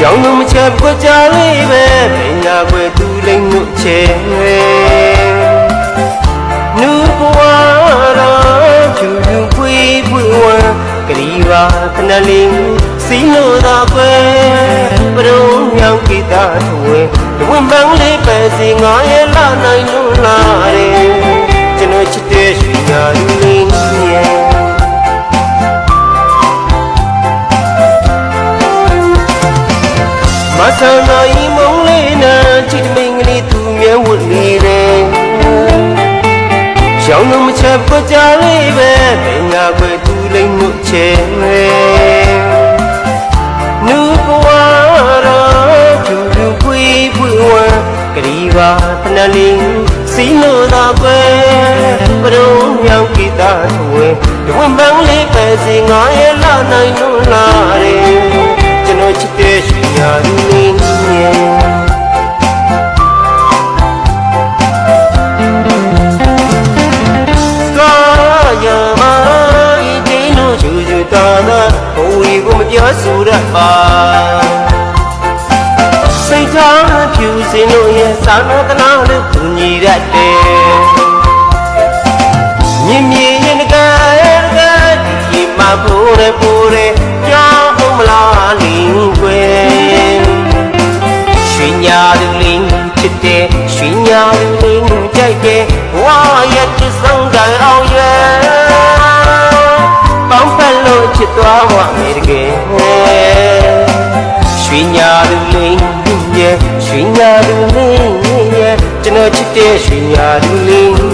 ရောင်းလို့မချက်ကိုကြားလေးပဲပညာကွယ်သူလိမ့်မှုချဲနူဘဝတော်ဖြူဖြူပွေးပွေးဝမ်းကလေးပါခဏလေးစီလို့သာကွယ်ပရုံမြောင်ကိတာထွေတဝင်းမန်းလေးပဲစီငါရဲ့လာနိုင်လို့လာတယ်ကျွန်တော်ချစ်တဲ့ရွှေညာလူလေးရဲ့မဆန်နာဤမုံလေးနဲ့ချစ်မင်းကလေးသူမြဲဝတ်နေတယ်ရောင်းလို့မချက်ကိုကြားလေးပဲပညာကွယ်သူလိမ့်မှုချဲနူဘဝတော်ဖြူဖြူပွေးပွေးဝမ်းကလေးပါခဏလေးစီလို့သာကွယ်ပရုံမြောင်ကိတာထွေတဝင်းမန်းလေးပဲစီငါရဲ့လာနိုင်လို့လာတယ်ကျွန်တော်ချစ်တဲ့ရွှေညာလူလေးရဲ့ကာယမာဤတင်းတို့ချူချူတာနာဘဝီကိုမပြောဆိုရပါစိတ်ထားဖြူစင်လို့ရဲ့သာနာတနာလို့သူညီရတဲ့မြင်မြင်ရင်တကားဒီမှာပိုးရဲပိုးရဲကြောင်းအောင်မလားလင်းွယ်ရွှေညာလူလင်းချစ်တဲ့ရွှေညာလူလင်းကိုကြိုက်တဲ့ဝါရဲ့ချစ်ဆုံးတိုင်အောင်ရဲ့ပေါင်းဖက်လို့ချစ်သွားဝမယ်တကယ်ရွှေညာလူလင်းရဲ့ရွှေညာလူလင်းရဲ့ကျွန်တော်ချစ်တဲ့ရွှေညာလူလင်း